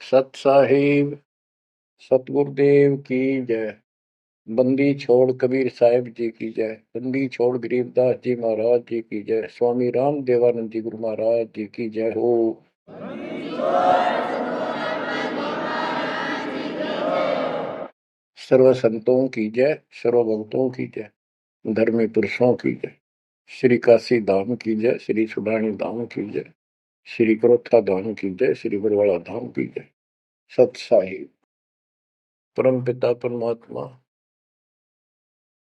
सत साहिब सतगुरुदेव की जय। बंदी छोड़ कबीर साहिब जी की जय। बंदी छोड़ गरीबदास जी महाराज जी की जय। स्वामी राम देवानंद जी गुरु महाराज जी की जय हो। सर्व संतों की जय, सर्व भक्तों की जय, धर्मी पुरुषों की जय। श्री काशी धाम की जय, श्री सुडानी धाम की जय, श्री करोत्था धाम की जय, श्री बरवाड़ा धाम की जय। सत साहिब परम पिता परमात्मा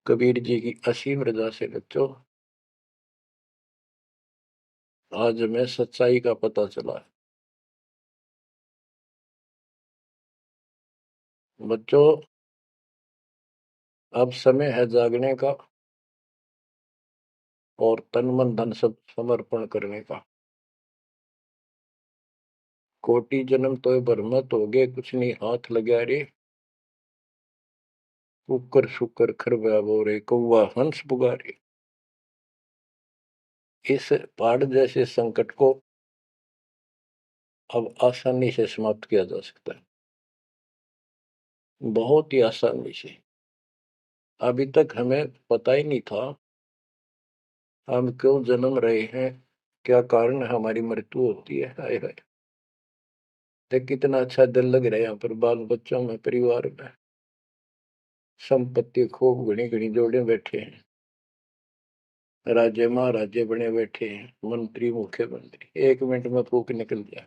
कबीर जी की असीम रजा से बच्चों आज हमें सच्चाई का पता चला है। बच्चों अब समय है जागने का और तन मन धन सब समर्पण करने का। कोटि जन्म तो भरमत हो गए, कुछ नहीं हाथ लगा रे। कुकर शुकर खरबा बोरे, कौवा हंस पुगारे। इस पहाड़ जैसे संकट को अब आसानी से समाप्त किया जा सकता है, बहुत ही आसानी से। अभी तक हमें पता ही नहीं था हम क्यों जन्म रहे हैं, क्या कारण है हमारी मृत्यु होती है। हाय हाय, देख कितना अच्छा दिल लग रहा है यहाँ पर, बाल बच्चों में, परिवार में। संपत्ति खूब घनी घनी जोड़े बैठे हैं, राज्य महाराजे बने बैठे हैं, मंत्री मुख्यमंत्री, 1 मिनट में फूक निकल जाए।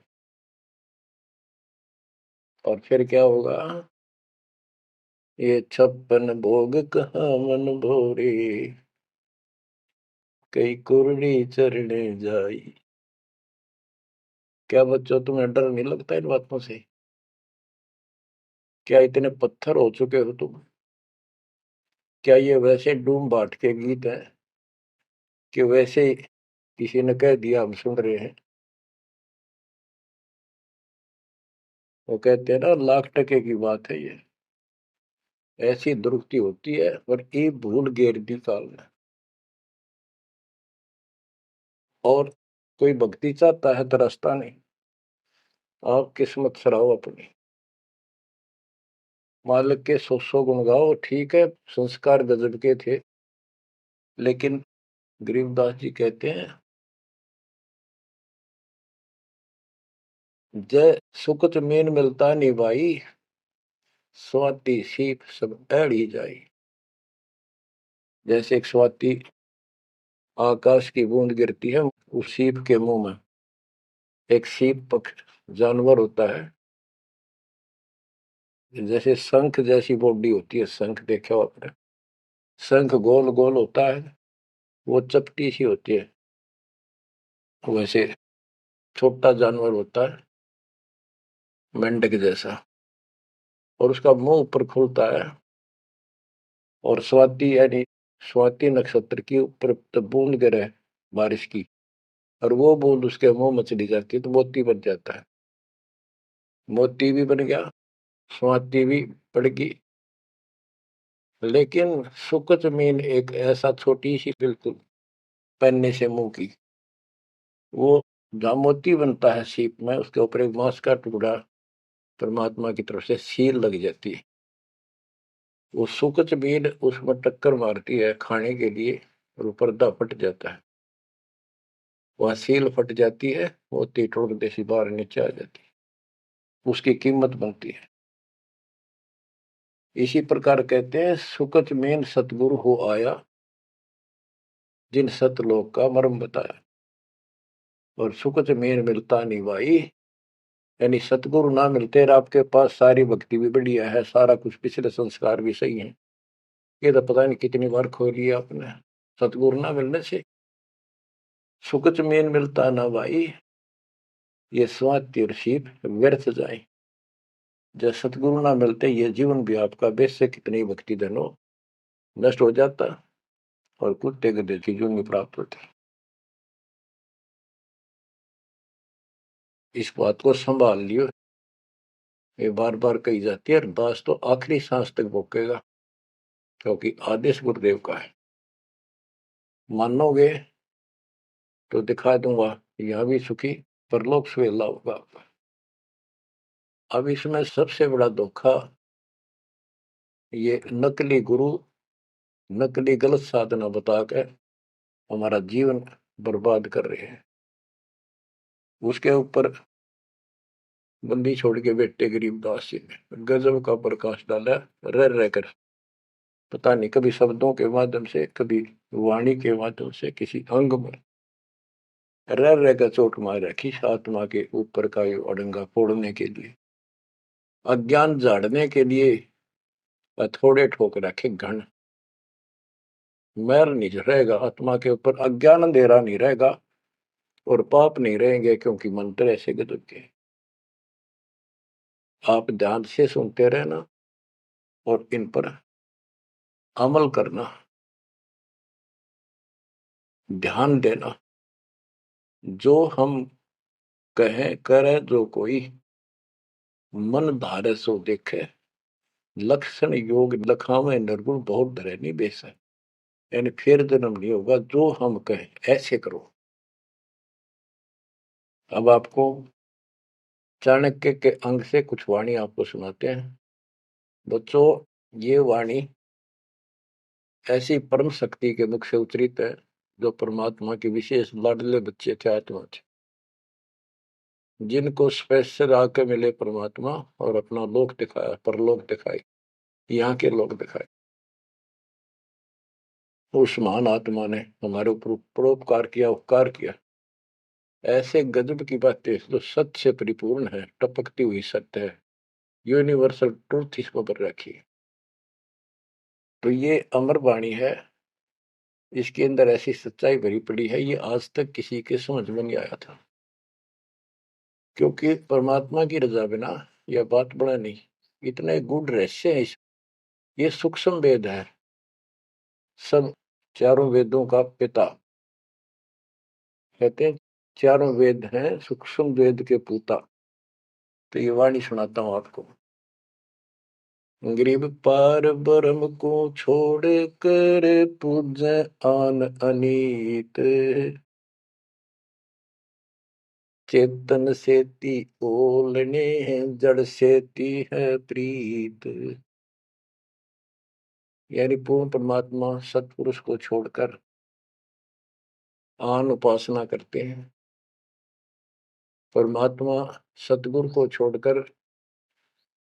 और फिर क्या होगा? ये 56 भोग कहाँ मन भोरे, कई कुरड़ी चरणे जाई। क्या बच्चों तुम्हें डर नहीं लगता इन बातों से? क्या इतने पत्थर हो चुके हो तुम? क्या ये वैसे डूम बाट के गीत हैं कि वैसे किसी ने कह दिया हम सुन रहे हैं? वो कहते हैं ना, लाख टके की बात है ये। ऐसी दुरुक्ति होती है पर ये भूल गेर दी काल में। और कोई भक्ति चाहता है तो रास्ता नहीं। आप किस्मत सराहो अपनी, मालिक के 100 गुण गाओ। ठीक है, संस्कार गजब के थे, लेकिन गरीबदास जी कहते हैं, जय सुकत मेन मिलता नहीं भाई, स्वाति सीप सब ऐड़ी जाई। जैसे एक स्वाति आकाश की बूंद गिरती है उस सीप के मुंह में। एक सीप पक्ष जानवर होता है, जैसे शंख जैसी बॉडी होती है। शंख देखा हो आपने? शंख गोल गोल होता है, वो चपटी सी होती है। वैसे छोटा जानवर होता है, मेंढक जैसा, और उसका मुंह ऊपर खुलता है। और स्वाति यानी स्वाति नक्षत्र की ऊपर बूंद गिरे बारिश की, और वो बूंद उसके मुंह में चली जाती है तो मोती बन जाता है। मोती भी बन गया, स्वाति भी पड़ गई। लेकिन सुख जमीन एक ऐसा छोटी सी, बिल्कुल पन्ने से मुंह की, वो जहाँ मोती बनता है सीप में, उसके ऊपर एक मांस का टुकड़ा परमात्मा की तरफ से सील लग जाती है। वो सुख जमीन उसमें टक्कर मारती है खाने के लिए, और वो पर्दा फट जाता है। वह सील फट जाती है, मोती टुकड़े से बाहर नीचे आ जाती है, उसकी कीमत बनती है। इसी प्रकार कहते हैं, सुकच मेन सतगुरु हो आया, जिन सतलोक का मर्म बताया। और सुकच मेन मिलता नहीं भाई, यानी सतगुरु ना मिलते और आपके पास सारी भक्ति भी बढ़िया है, सारा कुछ पिछले संस्कार भी सही है, ये तो पता नहीं कितनी बार खो लिया आपने। सतगुरु ना मिलने से सुकच मेन मिलता ना भाई, ये स्वाति और सीप व्यर्थ जाए। जब सतगुरु ना मिलते, ये जीवन भी आपका बेशक कितनी भक्ति धन हो, नष्ट हो जाता और कुत्ते गधे की जून प्राप्त होती। इस बात को संभाल लियो, ये बार बार कही जाती है। दास तो आखिरी सांस तक भोगेगा, क्योंकि आदेश गुरुदेव का है। मानोगे तो दिखा दूंगा, यह भी सुखी परलोक सुहेला होगा आपका। अब इसमें सबसे बड़ा धोखा ये नकली गुरु, नकली गलत साधना बता के हमारा जीवन बर्बाद कर रहे हैं। उसके ऊपर बंदी छोड़ के बेटे गरीबदास जी ने गजब का प्रकाश डाला, रह रहकर। पता नहीं कभी शब्दों के माध्यम से, कभी वाणी के माध्यम से, किसी अंग में रह रहकर चोट मार रखी आत्मा के ऊपर का ये अड़ंगा फोड़ने के लिए, अज्ञान झाड़ने के लिए। थोड़े ठोक रखे घन, मैल नहीं रहेगा आत्मा के ऊपर, अज्ञान अंधेरा नहीं रहेगा और पाप नहीं रहेंगे, क्योंकि मंत्र ऐसे गजब के। आप ध्यान से सुनते रहना और इन पर अमल करना, ध्यान देना। जो हम कहें करे जो कोई, मन धारे सो देखे, लक्षण योग लखावे निर्गुण बहुत धरे नहीं बेस है। यानी फिर जन्म नहीं होगा, जो हम कहें ऐसे करो। अब आपको चाणक्य के अंग से कुछ वाणी आपको सुनाते हैं। बच्चों, ये वाणी ऐसी परम शक्ति के मुख से उच्चरित है, जो परमात्मा के विशेष लाडले बच्चे थे, आत्मा थे, जिनको स्पेशल आके मिले परमात्मा और अपना लोक दिखाया, परलोक दिखाई, यहाँ के लोक दिखाए। उस महान आत्मा ने हमारे ऊपर परोपकार किया, उपकार किया। ऐसे गजब की बातें जो सत्य से परिपूर्ण है, टपकती हुई सत्य है, यूनिवर्सल ट्रूथ इसको पर रखी। तो ये अमर वाणी है, इसके अंदर ऐसी सच्चाई भरी पड़ी है, ये आज तक किसी के समझ में नहीं आया था। क्योंकि परमात्मा की रजा बिना यह बात बड़ा नहीं, इतने गूढ़ रहस्य है। ये सूक्ष्म वेद है, सब चारों वेदों का पिता कहते हैं, चारों वेद हैं सूक्ष्म वेद के पूता। तो ये वाणी सुनाता हूं आपको। गरीब पार ब्रह्म को छोड़ कर पूजे आन अनीत, चेतन सेती ओलने जड़ सेती है प्रीत। यानी पूर्ण परमात्मा सतपुरुष को छोड़कर आन उपासना करते हैं। परमात्मा सतगुरु को छोड़कर,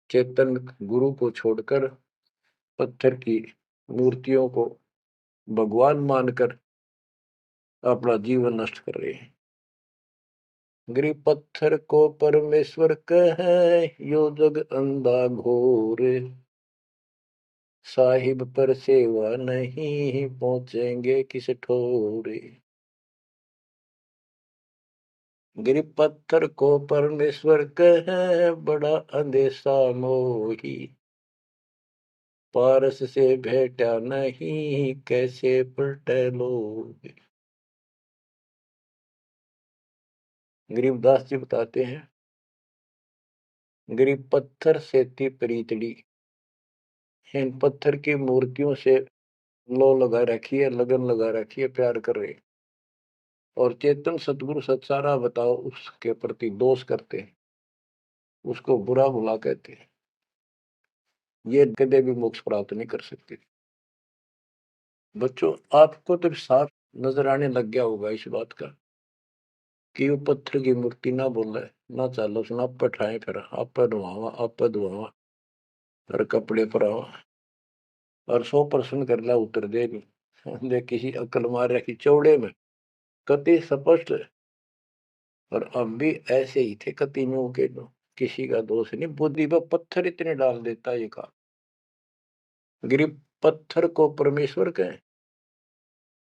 चेतन गुरु को छोड़कर पत्थर की मूर्तियों को भगवान मानकर अपना जीवन नष्ट कर रहे हैं। गरीब पत्थर को परमेश्वर कहे, यो जग अंधा घोर, साहिब पर सेवा नहीं पहुंचेंगे किस ठोरे। गरीब पत्थर को परमेश्वर कहे, बड़ा अंदेशा मोही, पारस से भेटा नहीं कैसे पलटे लोग। गरीबदास जी बताते हैं, गरीब पत्थर से थी प्रीतड़ी, इन पत्थर की मूर्तियों से लो लगा रखी है, लगन लगा रखी है, प्यार कर रहे। और चेतन सतगुरु सत्सारा बताओ उसके प्रति दोष करते हैं, उसको बुरा भुला कहते हैं। ये कदे भी मोक्ष प्राप्त नहीं कर सकते। बच्चों, आपको तो साफ नजर आने लग गया होगा इस बात का कि वो पत्थर की मूर्ति ना बोले, ना चालो सुना, आप पठाए, फिर आप धुआवा, आप धुआवा, और कपड़े पर आवा और 100% कर ला, उतर दे नहीं दे, किसी अकल मार रखी चौड़े में, कति स्पष्ट। और अब भी ऐसे ही थे कति नो के नो, किसी का दोष नहीं, बुद्धि पर पत्थर इतने डाल देता ये का। गरीब पत्थर को परमेश्वर कहें,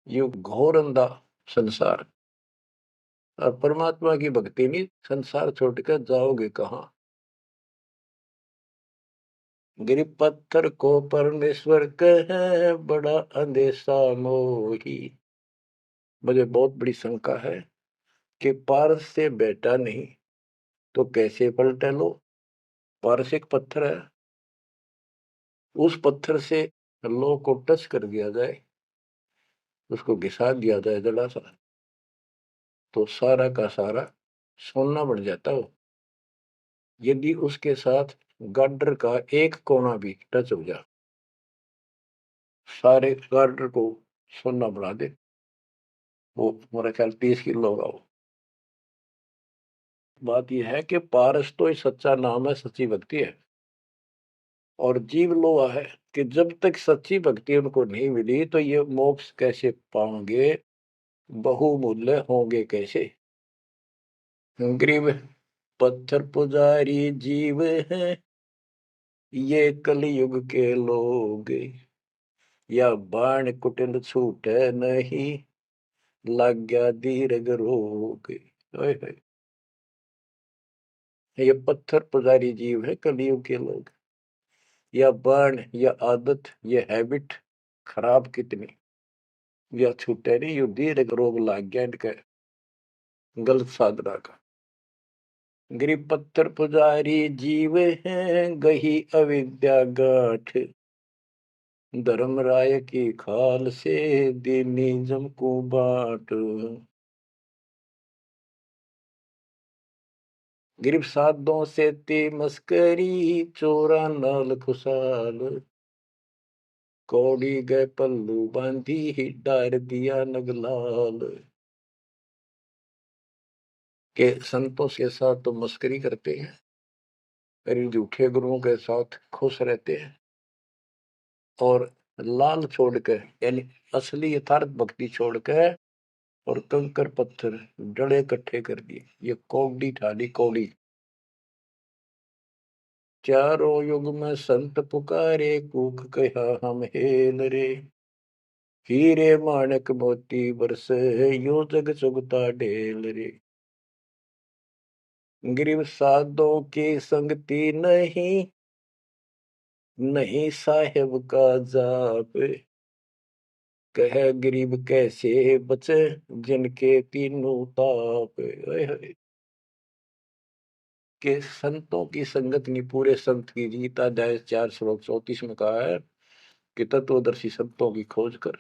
ये घोर अंधा संसार, और परमात्मा की भक्ति नहीं, संसार छोड़कर जाओगे कहाँ। गरीब पत्थर को परमेश्वर कहे, बड़ा अंदेशा मोही। मुझे बहुत बड़ी शंका है कि पारस से बेटा नहीं तो कैसे पलटे लो। पारस एक पत्थर है, उस पत्थर से लो को टच कर दिया जाए, उसको घिसा दिया जाए जरा सा, तो सारा का सारा सोना बन जाता हो। यदि उसके साथ गार्डर का एक कोना भी टच हो जाए, सारे गार्डर को सोना बना दे, वो मेरा ख्याल 30 किलो होगा वो। बात यह है कि पारस तो सच्चा नाम है, सच्ची भक्ति है। और जीव लोहा है कि जब तक सच्ची भक्ति उनको नहीं मिली तो ये मोक्ष कैसे पाएंगे, बहुमूल्य होंगे कैसे। गरीब पत्थर पुजारी जीव हैं ये कलयुग के लोग, या बाण कुटिल छूटे नहीं, लग गया दीर्घ रोग। ओए होए, ये पत्थर पुजारी जीव है कलयुग के लोग, या बाण या आदत ये हैबिट खराब कितनी, या छूटे नहीं, यू दीर्घ रोग लग गया इनके गलत साधना का। गरीब पत्थर पुजारी जीव हैं गही अविद्या गाठ, धर्म राय की खाल से दीनी जम को बाट। गिरफ साधों से ते मस्करी, चोरा नाल खुशाल, कौड़ी गए पल्लू बांधी ही डार दिया नगलाल। के संतों के साथ तो मस्करी करते हैं, फिर झूठे गुरुओं के साथ खुश रहते हैं, और लाल छोड़कर यानी असली यथार्थ भक्ति छोड़कर और कंकर पत्थर डले इकट्ठे कर दिए। ये कौड़ी ठाली कौड़ी। चारों युग में संत पुकारे, कूक कहा हम हेल रे, हीरे माणक मोती बरसे यो जग चुगता ढेल रे। गरीब साधों की संगति नहीं, नहीं साहेब का जाप, कह गरीब कैसे बचे जिनके तीनों ताप। ओए होए, के संतों की संगत नहीं, पूरे संत की गीता अध्याय 4 श्लोक 34 में कहा है कि तत्वदर्शी संतों की खोज कर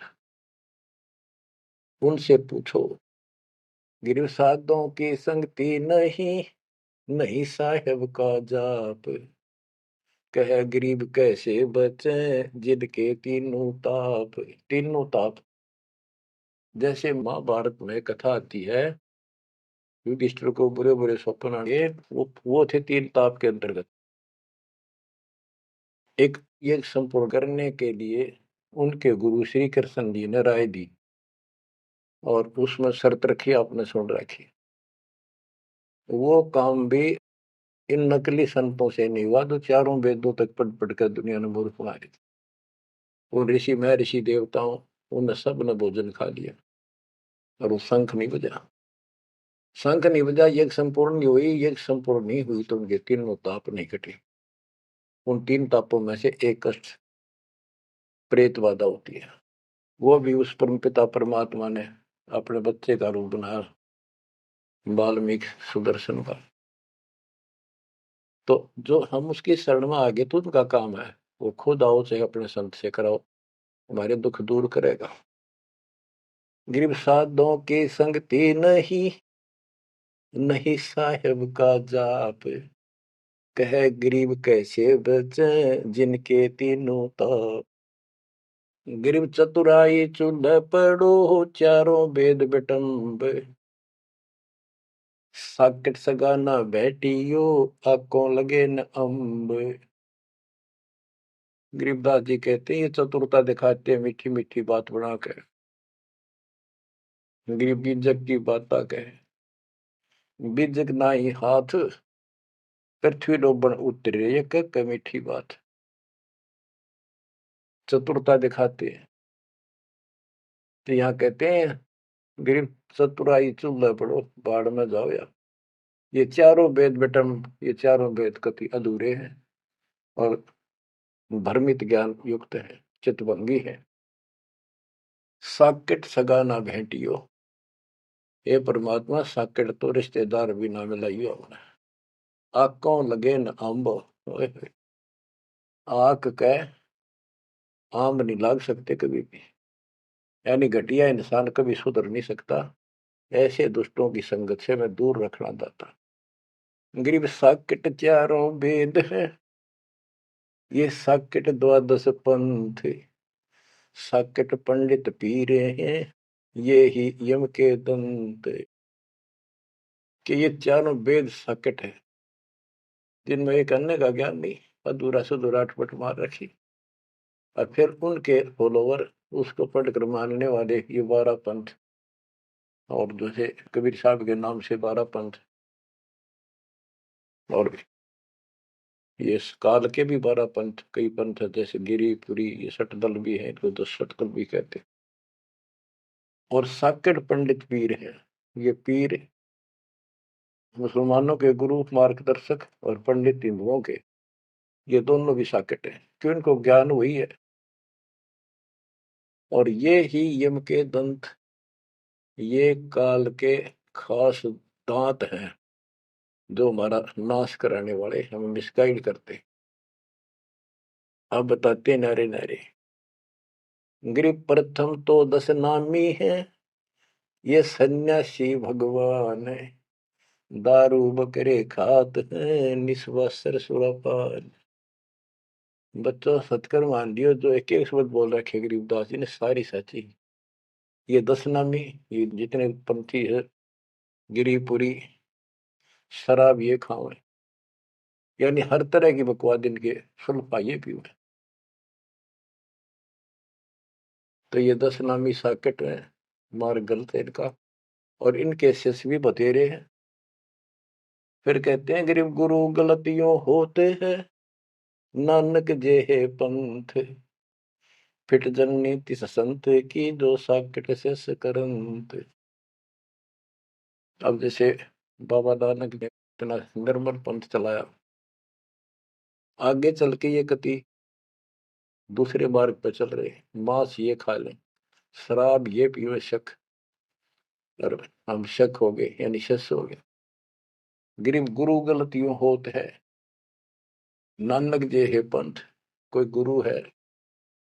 उनसे पूछो। गिरव साधों की संगति नहीं, नहीं साहेब का जाप, कह गरीब कैसे बचे जिनके तीनों ताप। तीनों ताप, जैसे महाभारत में कथा आती है, युधिष्ठिर को बुरे बुरे स्वप्न आए, वो थे तीन ताप के अंतर्गत। एक ये संपूर्ण करने के लिए उनके गुरु श्री कृष्ण जी ने राय दी, और उसमें शर्त रखी, आपने सुन रखी। वो काम भी इन नकली संतों से नहीं हुआ जो चारों वेदों तक पढ़ पढ़ कर दुनिया ने मूर्ख बना दी। उन ऋषि में ऋषि देवताओं, उन सब ने भोजन खा लिया और वो शंख नहीं बजा। शंख नहीं बजा, यज्ञ संपूर्ण नहीं हुई, यज्ञ संपूर्ण नहीं हुई तो उनके तीनों ताप नहीं कटे। उन तीन तापों में से एक कष्ट प्रेत बाधा होती है, वो भी उस परम पिता परमात्मा ने अपने बच्चे का रूप बनाया, वाल्मीकि सुदर्शन का। तो जो हम उसकी शरण में आगे तो उनका काम है, वो खुद आओ चाहे अपने संत से कराओ, हमारे दुख दूर करेगा। गरीब साधों की संगति नहीं, नहीं साहेब का जाप, कह गरीब कैसे बचे जिनके तीनों ताप। गरीब चतुराई चूल्हे पड़ो, चारों वेद बिटम्ब, साकट सगाना बैठियो, आंखों लगे न अम्ब। गरीबदास जी कहते हैं ये चतुरता दिखाते हैं, मीठी मीठी बात बना कर गरीब की जग की बात कहे, बीजक ना ही हाथ, पृथ्वी डोबन उतरे, ये कह मीठी बात। चतुरता दिखाते हैं तो यहाँ कहते हैं गरीब चतुराई चूल्हे पड़ो, बाढ़ में जाओ यार। ये चारों वेद बेटम, ये चारों वेद कति अधूरे हैं और भ्रमित ज्ञान युक्त है, चितभंगी है। साकेट सगा ना भेंटियो, हे परमात्मा साकेट तो रिश्तेदार भी ना मिलाइयो हमने। आंखों लगे न आंब, आंख कह आम नहीं लाग सकते कभी भी, यानी घटिया इंसान कभी सुधर नहीं सकता। ऐसे दुष्टों की संगत से मैं दूर रखना चाहता। गरीब साकेट चारों वेद है, ये साकेट द्वादश पंथ, साकेट पंडित पीरे हैं, ये ही यम के दंत। कि ये चारों वेद साकेट है, जिनमें एक अन्य का ज्ञान नहीं, अधूरा सुधूरा अटपट मार रखी। और फिर उनके फॉलोवर उसको पढ़कर मानने वाले ये 12 पंथ, और जैसे कबीर साहब के नाम से 12 पंथ, और ये काल के भी 12 पंथ, कई पंथ है, जैसे गिरिपुरी, ये सटदल भी है, इनको 10 सटदल भी कहते हैं। और साकेट पंडित पीर है, ये पीर मुसलमानों के गुरु मार्गदर्शक और पंडित हिंदुओं के, ये दोनों भी साकेट है, क्यों इनको ज्ञान वही है। और ये ही यम के दंत, ये काल के खास दांत हैं, जो हमारा नाश कराने वाले, हमें मिसगाइड करते। अब बताते नारे नारे। गरीब प्रथम तो 10 नामी है, ये सन्यासी भगवान है, दारू बकरे खात है, निस्वासर सुरापान। बच्चों सत्कर मान लियो, जो एक एक शब्द बोल रखे गरीबदास जी ने सारी सच्ची। ये 10 नामी, ये जितने पंथी है, गिरिपुरी, शराब ये खाओ, यानी हर तरह की बकवाद इनके सुल्फा ये पीओ। तो ये 10 नामी साकेट है, मार्ग गलत है इनका, और इनके शिष्य भी बतेरे हैं। फिर कहते हैं गरीब गुरु गलतियों होते हैं, नानक जे है पंथ, फिट जननी तिस संत की, जो साकेट शिष करंत। अब जैसे बाबा नानक ने इतना निर्मल पंथ चलाया, आगे चल के ये कति दूसरे मार्ग पर चल रहे, मांस ये खा लें, शराब ये पीवे शक, और हम शक हो गए, यानी शस हो गए। गरीब गुरु गलतियों होत है, नानक जे है पंथ। कोई गुरु है,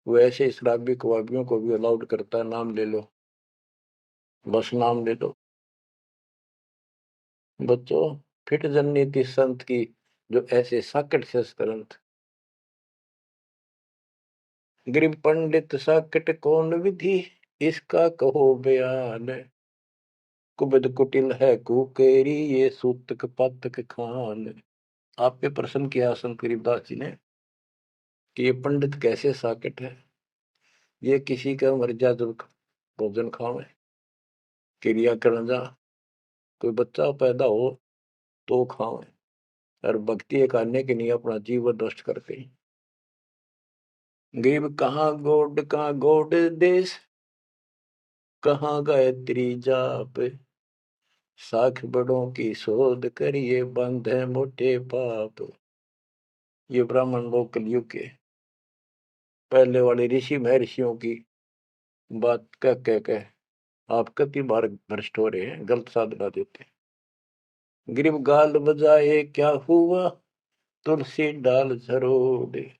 वो ऐसे शराबी कबाबियों को भी अलाउड करता है, नाम ले लो, बस नाम ले लो। बच्चों फिट जननीति संत की, जो ऐसे साकट शस करंत। गरीब पंडित साकट कौन विधि, इसका कहो बयान, कुबद कुटिल है कुकेरी, ये सूतक पातक खान। आप पे प्रश्न किया संत गरीबदास जी ने कि ये पंडित कैसे साकेट है। ये किसी का मर्यादा भोजन खावे, क्रिया करना जा, कोई बच्चा पैदा हो तो खावे, और भक्ति करने के लिए अपना जीवन नष्ट करते हैं। गरीब कहाँ गोड देश, कहाँ गायत्री जाप, साख बड़ों की शोध करिए, बंधे मोटे पाप। ये ब्राह्मण लोग कलयुग के पहले वाले ऋषि महर्षियों की बात कह आप कति बार भ्रष्ट हो रहे हैं, गलत साधना देते हैं। गरीब गाल बजाए क्या हुआ, तुलसी डाल झरोड़े,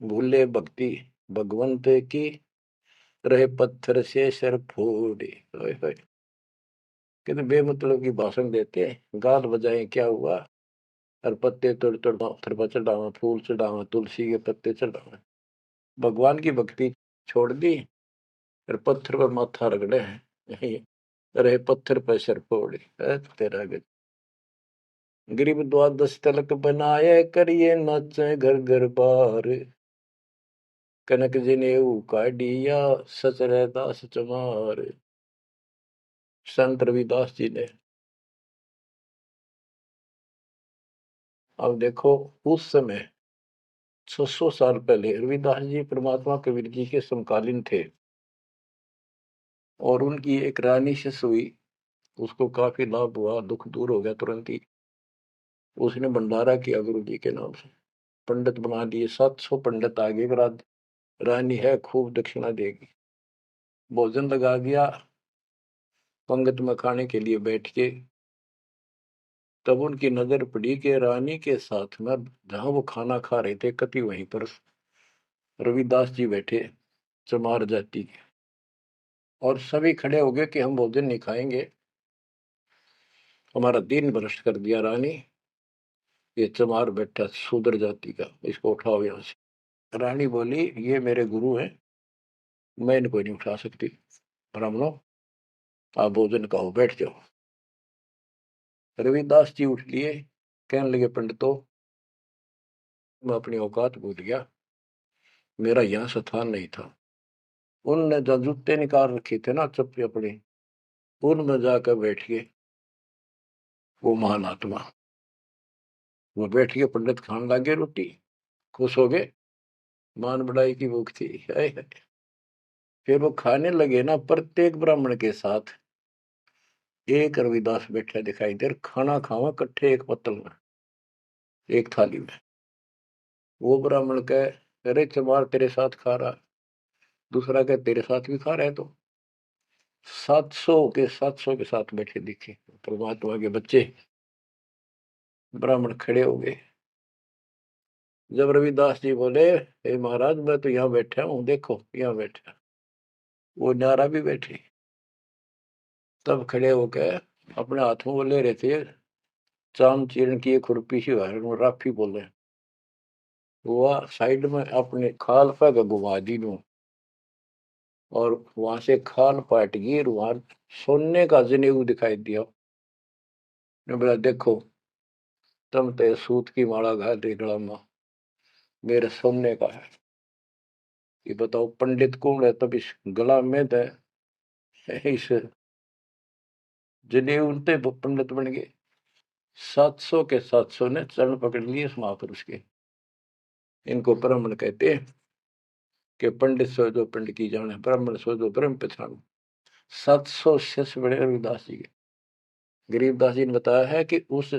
भूले भक्ति भगवंत की, रहे पत्थर से सर फोड़े। कितने बेमतलब की भाषण देते हैं, गाल बजाए क्या हुआ, और पत्ते तोड़ तोड़ पत्थर पर चढ़ावा, फूल चढ़ावा, तुलसी के पत्ते चढ़ावा, भगवान की भक्ति छोड़ दी, और पत्थर पर माथा रगड़े हैं, रहे पत्थर पर सर फोड़े। तेरा गरीब द्वादश तलक बनाए, करिए नाचे घर घर बार, कनक जनेऊ काढ़िया, सच रहदास चमार। संत रविदास जी ने, अब देखो उस समय 600 साल पहले रविदास जी परमात्मा कबीर जी के समकालीन थे, और उनकी एक रानी शिष्य हुई, उसको काफी लाभ हुआ, दुख दूर हो गया तुरंत ही। उसने भंडारा किया गुरु जी के नाम से, पंडित बना दिए, 700 पंडित आगे, रानी है खूब दक्षिणा देगी। भोजन लगा दिया, पंगत में खाने के लिए बैठ के, तब उनकी नजर पड़ी कि रानी के साथ में जहां वो खाना खा रहे थे, कति वहीं पर रविदास जी बैठे, चमार जाति के। और सभी खड़े हो गए कि हम भोजन नहीं खाएंगे, हमारा दिन भ्रष्ट कर दिया रानी। ये चमार बैठा शूद्र जाति का, इसको उठाओ यहाँ से। रानी बोली ये मेरे गुरु हैं, मैं इनको नहीं उठा सकती। ब्राह्मणों आप भोजन खाओ, बैठ जाओ। रविदास जी उठ लिए, कहने लगे पंडितों मैं अपनी औकात भूल गया, मेरा यहाँ स्थान नहीं था। उनने जो जूते निकाल रखे थे ना चप्पे अपने, उनमें जाकर बैठ गए वो महान आत्मा। वो बैठ के पंडित खान लागे रोटी, खुश हो गए, मान बढ़ाई की भूख थी। हाय हाय। फिर वो खाने लगे ना, प्रत्येक ब्राह्मण के साथ एक रविदास बैठा दिखाई दे, खाना खावा कट्ठे एक पत्तल में, एक थाली में। वो ब्राह्मण कहे अरे चमार तेरे साथ खा रहा, दूसरा कहे तेरे साथ भी खा रहे। तो 700 के साथ बैठे दिखे परमात्मा के बच्चे। ब्राह्मण खड़े हो गए। जब रविदास जी बोले हे महाराज मैं तो यहाँ बैठा हूँ, देखो यहाँ बैठा, वो न्यारा भी बैठे। तब खड़े होकर अपने हाथ में वो ले रहे थे चांद चीरण की एक खुरपी सी राफी बोले, वो साइड में अपने खाल पे घुमा दी दूं, और वहां से खाल पाट गई, वहां सोने का जनेऊ दिखाई दिया। ने बोला देखो तुम तो सूत की माला घाल रही गला में, मेरे सोने का है। ये बताओ पंडित कौन है, तब इस गला में तो इस जनेऊ उनते पंडित बन गए। 700 ने चरण पकड़ लिए इस महापुरुष के। इनको ब्राह्मण कहते हैं कि पंडित सो जो पंडित की जाने, ब्राह्मण सो जो ब्रह्म पहचानो। 700 शिष्य बड़े रविदास जी के। गरीबदास जी ने बताया है कि उस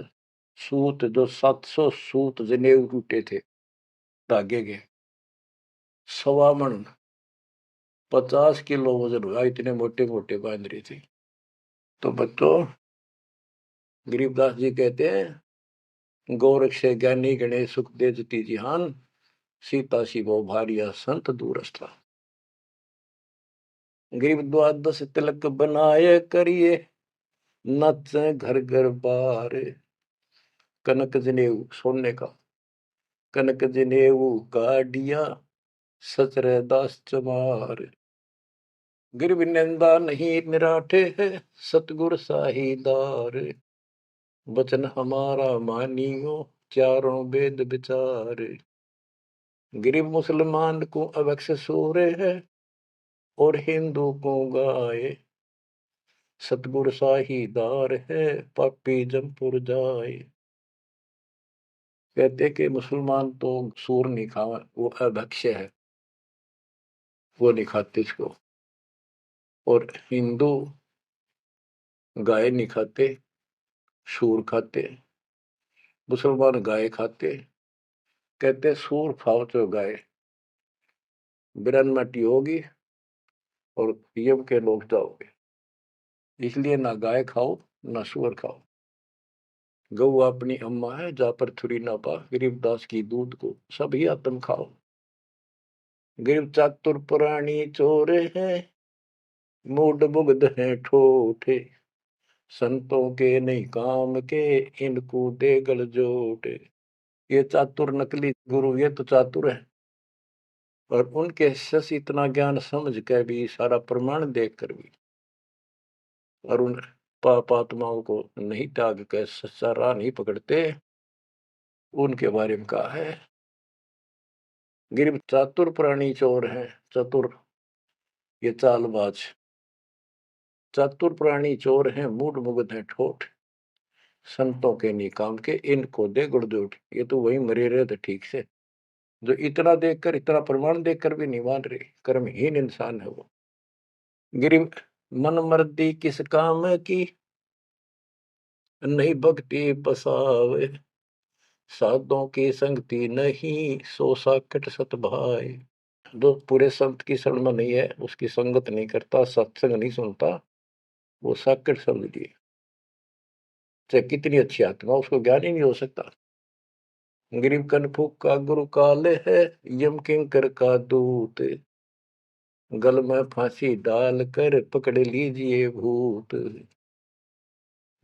सूत जो 700 सूत जनेऊ टूटे थे धागे के, 1.25 मन 50 किलो वजन हुआ, इतने मोटे मोटे बांध रही थी। तो बच्चों गरीबदास जी कहते हैं गोरख से ज्ञानी गणेश सुख दे जती जिहान, सीता शिवो भारिया संत दूरस्था। गरीब द्वादश तिलक बनाए करिए, नच घर घर बार। कनक जनेऊ सोने का, कनक जनेऊ गाड़िया सचरे दास चमार। गिरव निंदा नहीं निराठे है, सतगुर साहीदार। वचन हमारा मानियो, चारों वेद विचार। गरीब मुसलमान को अवक्ष सूरे है, और हिंदू को गाए। सतगुर साहीदार है, पापी जमपुर जाए। कहते कि मुसलमान तो सूर नहीं खावा, वो अभक्ष्य है, वो नहीं खाते इसको। और हिंदू गाय नहीं खाते, सूर खाते। मुसलमान गाय खाते। कहते सूर खाओ तो गाय बिरन मटी होगी और यम के लोग जाओगे, इसलिए ना गाय खाओ ना सूअर खाओ। गऊ अपनी अम्मा है, जा पर थुरी ना पा, गरीबदास की दूध को सभी आत्म खाओ। गरीब चातुर पुरानी चोर है, मूड मुग्ध है ठोठे। संतों के नहीं काम के, इनको दे गल जोटे। ये चातुर नकली गुरु, ये तो चातुर है, और उनके शिष्य इतना ज्ञान समझ कर भी, सारा प्रमाण देख कर भी, और उन पाप आत्माओं को नहीं त्याग कर सच्चा राह नहीं पकड़ते। उनके बारे में कहा है गिर चातुर प्राणी चोर है। चतुर ये चालबाज, चातुर प्राणी चोर है, मूड मुग्ध है ठोठ। संतों के नहीं काम के, इनको दे गुड़जोट। ये तो वही मरे रहे थे ठीक से, जो इतना देखकर, इतना प्रमाण देखकर भी नहीं मान रहे, कर्महीन इंसान है वो। गिरिव मन मर्दी किस काम की, नहीं भक्ति पसावे। साधों की संगति नहीं, सो साकट सत भाई। जो पूरे संत की शरण में नहीं है, उसकी संगत नहीं करता, सत्संग नहीं सुनता, वो साकट समझ लिए। चाहे कितनी अच्छी आत्मा, उसको ज्ञान ही नहीं हो सकता। गरीब कनफुक का गुरु काले है, यम किंकर का दूत। गल में फांसी डाल कर पकड़ लीजिए भूत।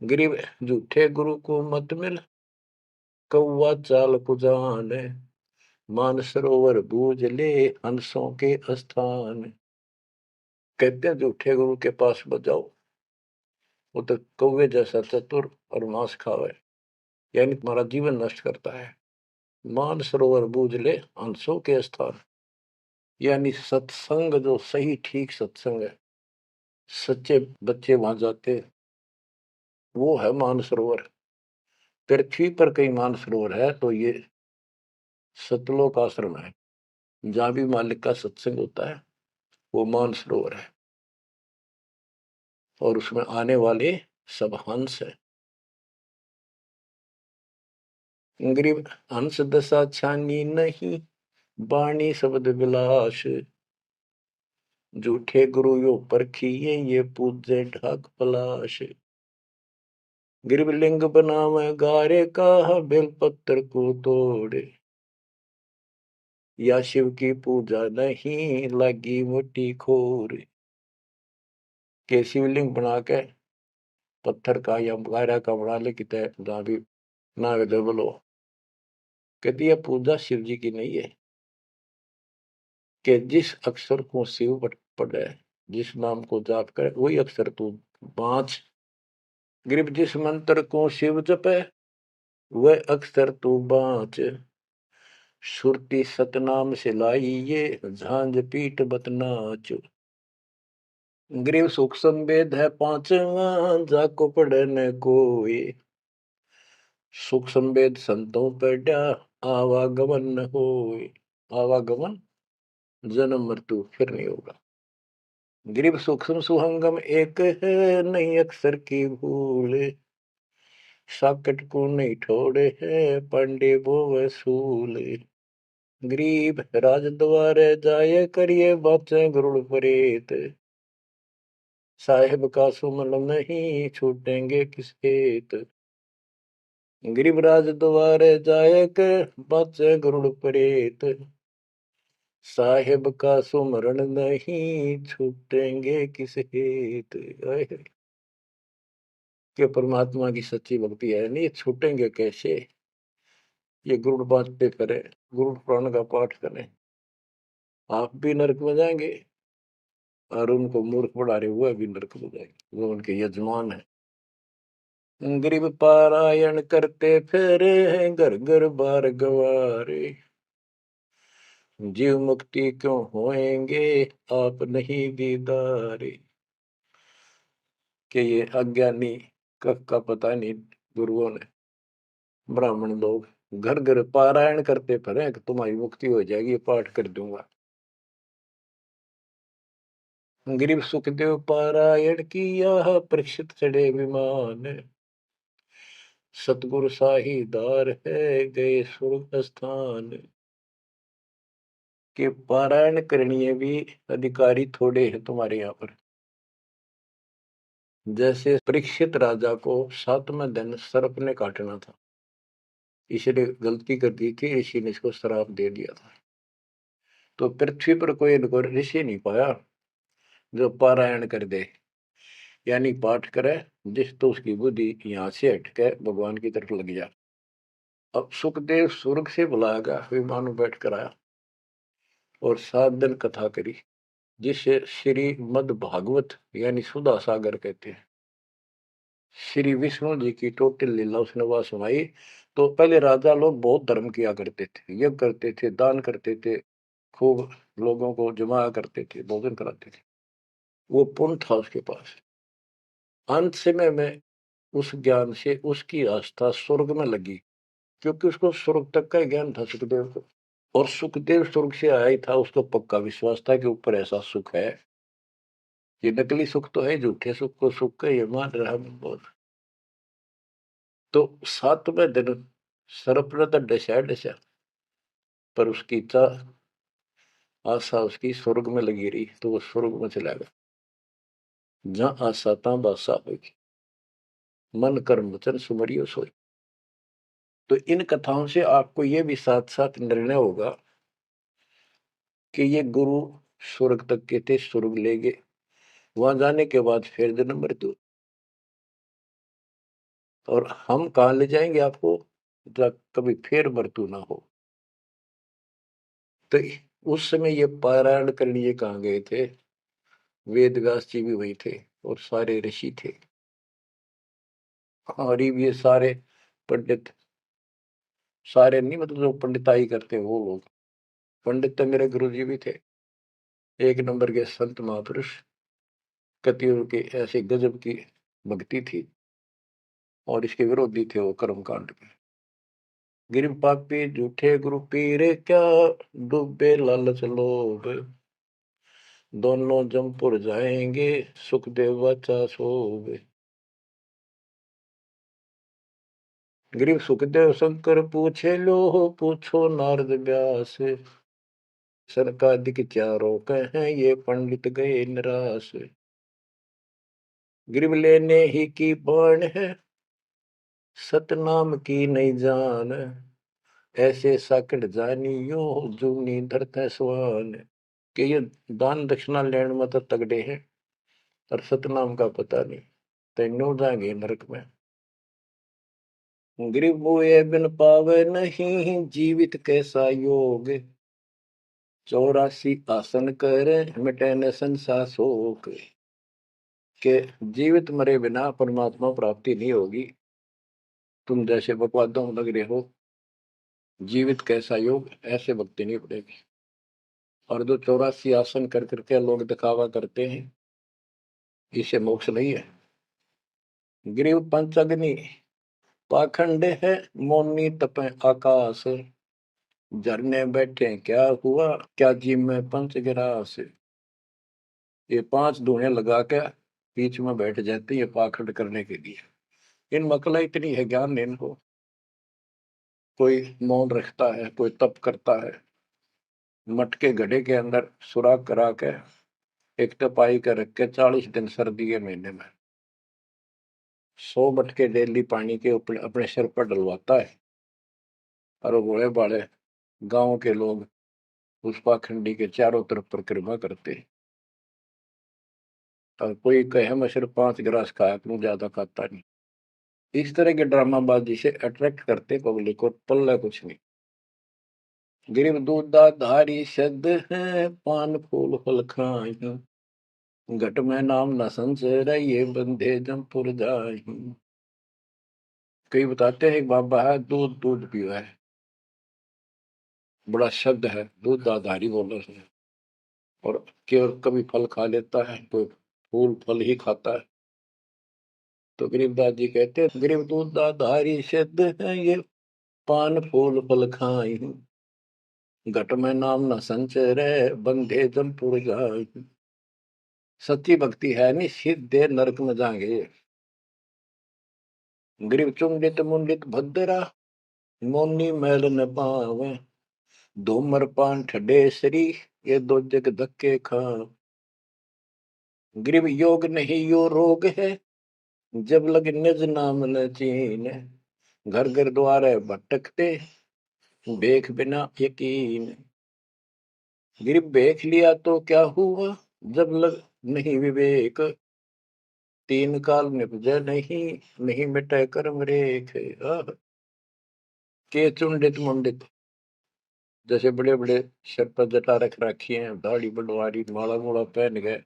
गरीब झूठे गुरु को मत मिल, कौवा चाल कुजान, मानसरोवर बूझ ले हंसों के स्थान। कहते हैं झूठे गुरु के पास मत जाओ, वो तो कौवे जैसा चतुर और मांस खावे, यानी तुम्हारा जीवन नष्ट करता है। मानसरोवर बूझ ले हंसों के स्थान, यानी सत्संग जो सही ठीक सत्संग है, सच्चे बच्चे वहां जाते, वो है मानसरोवर। पृथ्वी पर कई मानसरोवर है तो ये सतलोक आश्रम है, जहां भी मालिक का सत्संग होता है वो मानसरोवर है, और उसमें आने वाले सब हंस है। गरीब हंस दशा छानी नहीं, बाणी शब्द विलास। झूठे गुरु यो परखिए, ये पूजे ढाक पलाश। गिरब लिंग बनावे गारे का, बेलपत्र को तोड़े। या शिव की पूजा नहीं, लगी मोटी खोर। के शिवलिंग बना के पत्थर का या गारा का बना ले कितने जहां भी ना अवेलेबल हो, कहती है पूजा शिव जी की नहीं है। कि जिस अक्षर को शिव पढ़े, जिस नाम को जाप करे, वही अक्षर तू बाँच। ग्रीब जिस मंत्र को शिव जपे, वह अक्षर तू बाँच। सुरती सतनाम से लाई ये, झांझ पीठ बतनाच। ग्रीव सुख संवेद है पांचवा, जाको पढ़े न कोई। सुख संवेद संतों पढ़ा, आवागमन न होए। आवागमन जन्म मृत्यु फिर नहीं होगा। ग्रीब सूक्ष्म सुहंगम एक है, नहीं अक्षर की भूल। साकट को नहीं ठोड़े है, पांडे वो वसूल। ग्रीब राज द्वारे जाए करिए, बातें गरुड़ परेत। साहेब का सुमन नहीं, छूटेंगे किस हेत। ग्रीब राज द्वारे जाए कर, बातें गरुड़ परेत। साहेब का सुमरण नहीं, छूटेंगे किस हेत। कि परमात्मा की सच्ची भक्ति है नहीं, छूटेंगे कैसे। ये गुरुड़ बांटते करें, गुरुड़ पुराण का पाठ करें, आप भी नरक में जाएंगे, और उनको मूर्ख पढ़ा रहे हुए भी नरक में जाएंगे, वो उनके यजमान है। गरीब पारायण करते फेरे हैं, घर घर बार गवारे। जीव मुक्ति क्यों होएंगे, आप नहीं दीदारे। कि ये अज्ञानी का पता नहीं गुरुओं ने, ब्राह्मण लोग घर घर पारायण करते फिरे कि तुम्हारी मुक्ति हो जाएगी, पाठ कर दूंगा। गरीब सुखदेव पारायण किया, परीक्षित चढ़े विमान। सतगुरु साहीदार है, गए स्वर्ग स्थान। के पारायण करनी भी अधिकारी थोड़े हैं तुम्हारे यहाँ पर। जैसे परीक्षित राजा को 7वें दिन सर्प ने काटना था, इसने गलती कर दी थी, ऋषि ने इसको श्राप दे दिया था। तो पृथ्वी पर कोई इनको ऋषि नहीं पाया जो पारायण कर दे, यानी पाठ करे, जिस तो उसकी बुद्धि यहाँ से हटके भगवान की तरफ लग जा। अब सुखदेव स्वर्ग से बुलाया, विमान में बैठ कर आया और 7 दिन कथा करी, जिसे श्रीमद् भागवत यानी सुधा सागर कहते हैं। श्री विष्णु जी की टोटल लीला उसने वहां सुनाई। तो पहले राजा लोग बहुत धर्म किया करते थे, यज्ञ करते थे, दान करते थे, खूब लोगों को जमा करते थे, भोजन कराते थे, वो पुण्य था उसके पास। अंत समय में उस ज्ञान से उसकी आस्था स्वर्ग में लगी, क्योंकि उसको स्वर्ग तक का ज्ञान था सुखदेव को। और सुखदेव स्वर्ग से आया ही था, उसको पक्का विश्वास था कि ऊपर ऐसा सुख है। ये नकली सुख तो है, झूठे सुख को सुख का ये मान रहा बहुत। तो 7वें दिन सर्प ने तो डसा डसा, पर उसकी इच्छा आशा उसकी स्वर्ग में लगी रही, तो वो स्वर्ग में चला गया। जहां आशा ता बासा होगी, मन कर्म वचन सुमरियो सोई। तो इन कथाओं से आपको ये भी साथ साथ निर्णय होगा कि ये गुरु स्वर्ग तक के थे, स्वर्ग ले गए, वहां जाने के बाद फिर जन्म मृत्यु। और हम कहाँ ले जाएंगे आपको, जब कभी फिर मृत्यु ना हो। तो उस समय ये पारायण करने ये कहाँ गए थे? वेद व्यास जी भी वही थे और सारे ऋषि थे, और ये सारे पंडित, सारे नहीं मतलब जो पंडिताई करते वो लोग। पंडित तो मेरे गुरु जी भी थे, एक नंबर के संत महापुरुष। कतियों की ऐसी गजब की भक्ति थी, और इसके विरोधी थे वो कर्म कांड के। गिर पापी झूठे गुरु पीरे क्या, डूबे लालच लोभ, दोनों जमपुर जाएंगे, सुखदेव वाचा सोवे। ग्रीव सुखदेव शंकर पूछे लो, पूछो नारद व्यास, सनकादिक चारों कहें ये पंडित गए निराश। ग्रीव लेने ही की बाण है, सतनाम की नहीं जान, ऐसे साकड़ जानियो, जूनी धरते स्वान। कि ये दान दक्षिणा लेने में तो तगड़े हैं, और सतनाम का पता नहीं, तेनों जाएंगे नरक में। ग्रीव मुए बिन पावे नहीं, जीवित कैसा योग, 84 आसन करे, मिटे न संसार शोक। के जीवित मरे बिना परमात्मा प्राप्ति नहीं होगी। तुम जैसे बकवादों में लग रहे हो, जीवित कैसा योग, ऐसे भक्ति नहीं पड़ेगी। और जो 84 आसन कर करके लोग दिखावा करते हैं, इसे मोक्ष नहीं है। ग्रीव पंचअग्नि पाखंड है, मौनी तपे आकाश, झरने बैठे क्या हुआ, क्या जी में पंच गिरास। ये 5 धुएं लगा के बीच में बैठ जाते हैं पाखंड करने के लिए। इन मकला इतनी है ज्ञान इनको। कोई मौन रखता है, कोई तप करता है, मटके घड़े के अंदर सुराख करा के एक तपाई कर रख के 40 दिन सर्दी के महीने में 100 मटके डेली पानी के अपने सिर पर डलवाता है, और वो बड़े बड़े गांव के लोग उस पाखंडी के चारों तरफ परिक्रमा करते हैं। और कोई कहे मैं सिर्फ 5 गिलास खाया करूं, ज्यादा खाता नहीं। इस तरह के ड्रामाबाजी से अट्रैक्ट करते पब्लिक, और पल्ला कुछ नहीं। गिरिव दूधा धारी शब्द है, पान फूल फल खाई, घट में नाम न संचय, ये बंधे जमपुर जाई। कई बताते हैं एक बाबा है, दूध दूध पियो है, बड़ा शब्द है, दूध दाधारी बोलो से। और केवल कभी फल खा लेता है, कोई फूल फल ही खाता है। तो गरीबदास जी कहते हैं, गरीब दूध दाधारी शब्द है ये, पान फूल फल खाई, घट में नाम न संचय रहे, बंधे जमपुर जाई। सच्ची भक्ति है नहीं, सीधे नरक में जाएंगे। गरीब चुंडित मुंडित भद्रा, मोनी मैल न पावे, धूमर पान ठडेसरी, ये दो जग धक्के खा। गरीब योग नहीं यो रोग है, जब लग निज नाम न चीन, घर घर द्वारे भटकते, देख बिना यकीन। गरीब देख लिया तो क्या हुआ, जब लग नहीं विवेक, तीन काल निपजे नहीं, नहीं मिटे कर्म रेख। के चुंडित मुंडित, जैसे बड़े बड़े सिर पर जटा रख रखी है, दाढ़ी बंडवारी, माला मोला पहन गए,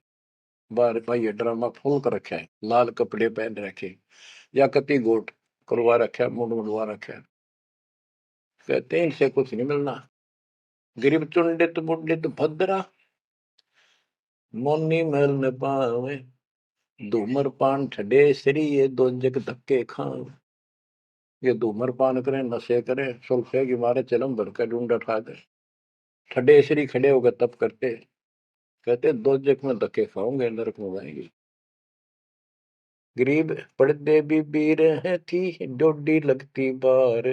बाहर भाई ड्रामा फूल कर रखे है, लाल कपड़े पहन रखे, या कति गोट करवा रखा है, मुंड मुंडवा रखा है। कहते हैं इनसे कुछ नहीं मिलना। गरीब चुंडित मुंडित भद्रा, मोनी मैल न पावे, धूमर पान ठडे श्री, ये दो जग धक्के खाओ। ये धूमर पान करें, नशे करें, सुल्फे की मारे चलम भर कर ढूंढ उठा दे, ठडे श्री खड़े होकर तप करते, कहते दो जग में धक्के खाओगे, नरक में जाएंगे। गरीब पर्दे भी बीर है थी, डोडी लगती बार,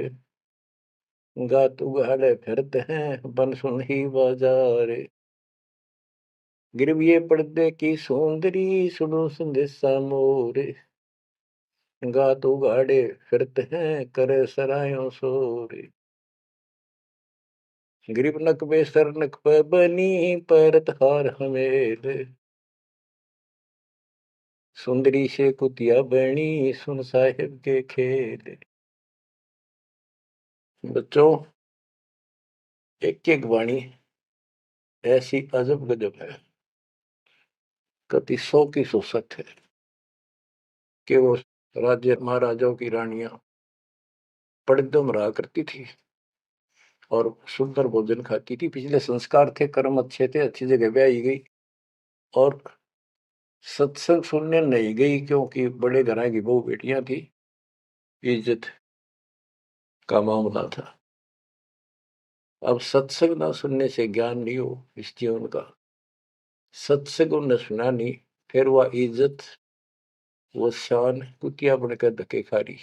गात उगाड़े फिरते हैं, बन सुन ही बाजार। गरीब ये पर्दे की सौंदरी, सुनो संदेशा मोर, गात उगाड़े फिरते हैं, करे सरायों शोर। गरीब नक पे सर नक पे बनी, पैरत हार हमेल, सुंदरी से कुतिया बनी, सुन साहिब के खेल। बच्चों, एक एक वाणी ऐसी अजब गजब है, कति 100 की 100 सत्य है कि वो राज्य महाराजाओं की रानियां पड़दम रहा करती थी और सुंदर भोजन खाती थी। पिछले संस्कार थे, कर्म अच्छे थे, अच्छी जगह ब्याही गई और सत्संग सुनने नहीं गई क्योंकि बड़े घरां की बहू बेटियां थी, इज्जत का मामला था। अब सत्संग ना सुनने से ज्ञान नहीं हो इस जीवन का, सत्संग उन्हें सुना नहीं, फिर वह इज्जत वो शान कुतिया बनकर धक्के खा रही।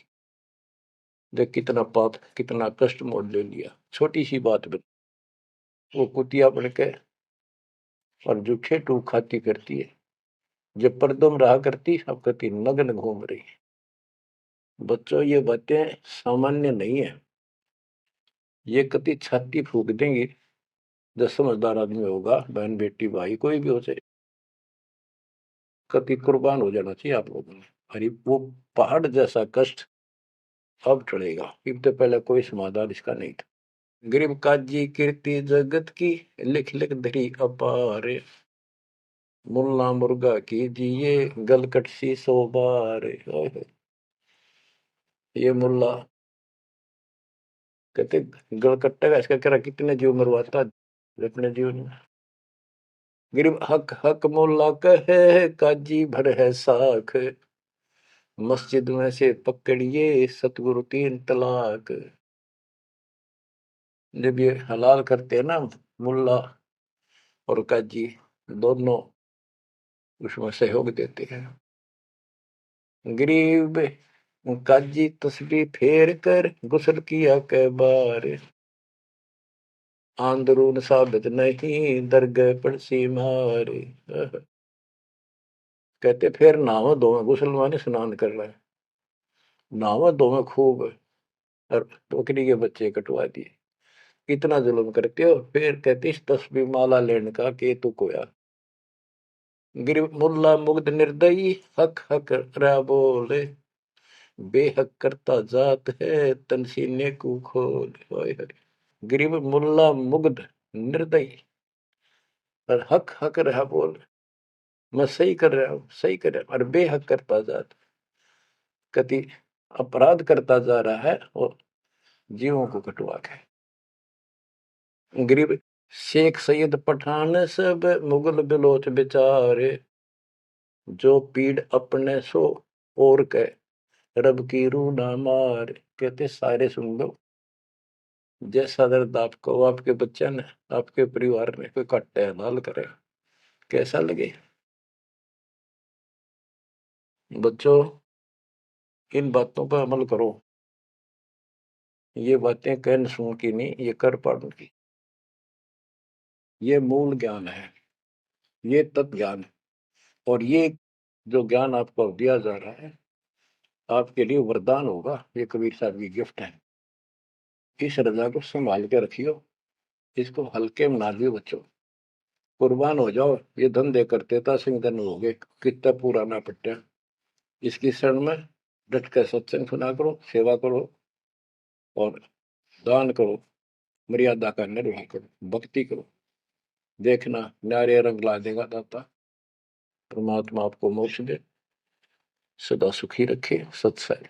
देख कितना पाप, कितना कष्ट मोल ले लिया, छोटी सी बात बन वो कुतिया बनके और जूठे टूक खाती करती है। जब परदम रहा करती अब कति नग्न घूम रही। बच्चों, ये बातें सामान्य नहीं है, ये कति छाती फूक देंगी। जो समझदार आदमी होगा, बहन बेटी भाई कोई भी हो जाए, कति कुर्बान हो जाना चाहिए आप लोगों ने। अरे वो पहाड़ जैसा कष्ट अब टलेगा, इससे पहले कोई समाधान इसका नहीं था। गरीब काजी कीर्ति जगत की, लिख लिख धरी अपार, मुल्ला मुर्गा कीजिए गलकट सी 100 बार। ये मुल्ला कहते गलकट्टा का इसका करा कितने जीव मरवाता अपने जीवन में। गरीब हक हक मुल्ला कहे काजी भर है साख, मस्जिद में से पकड़िए सतगुरु 3 तलाक। जब ये हलाल करते हैं ना मुल्ला और काजी दोनों, उसमें सहयोग देते हैं। गरीब काजी तस्बीह फेर कर गुस्ल किया कै बार, आंदरून साबित नहीं दरगह पड़सी मार। कहते फिर नहावा धोवे, गुस्ल माने स्नान कर रहा है, नहावा धोवे खूब और बकरी के बच्चे कटवा दिए। इतना जुल्म करते हो, फिर कहते इस तस्बीह माला लेने का के तू कोया। गरीब मुल्ला मुग्ध निर्दयी हक हक रा बोले, बेहक करता जात है तन सीने को खोल। गरीब मुल्ला मुग्ध निर्दयी और हक हक रहा बोल, मैं सही कर रहा हूँ, सही कर रहा हूँ, और बेहक करता जात कति अपराध करता जा रहा है और जीवों को कटवा के। गरीब शेख सैयद पठान सब मुगल बिलोच बेचारे, जो पीड़ अपने सो और के रब की रूह ना मार। कहते सारे सुन लो, जैसा दर्द आपको आपके बच्चे ने, आपके परिवार ने कोई कट्टे हलाल करे, कैसा लगे। बच्चों, इन बातों पर अमल करो। ये बातें कहन सुन की नहीं, ये कर पाड़न की। ये मूल ज्ञान है, ये तत्व ज्ञान है, और ये जो ज्ञान आपको दिया जा रहा है आपके लिए वरदान होगा। ये कबीर साहब की गिफ्ट है। इस रजा को संभाल के रखियो, इसको हल्के में ना लियो बच्चों, कुर्बान हो जाओ। ये धंधे करते था सिंह धन हो गए, कितना पुराना पट्टा। इसकी शरण में डट कर सत्संग सुना करो, सेवा करो और दान करो, मर्यादा का निर्वाह करो, भक्ति करो। देखना न्यारे रंग ला देगा दाता। परमात्मा आपको मोक्ष दे, सदा सुखी रखे। सत्संग।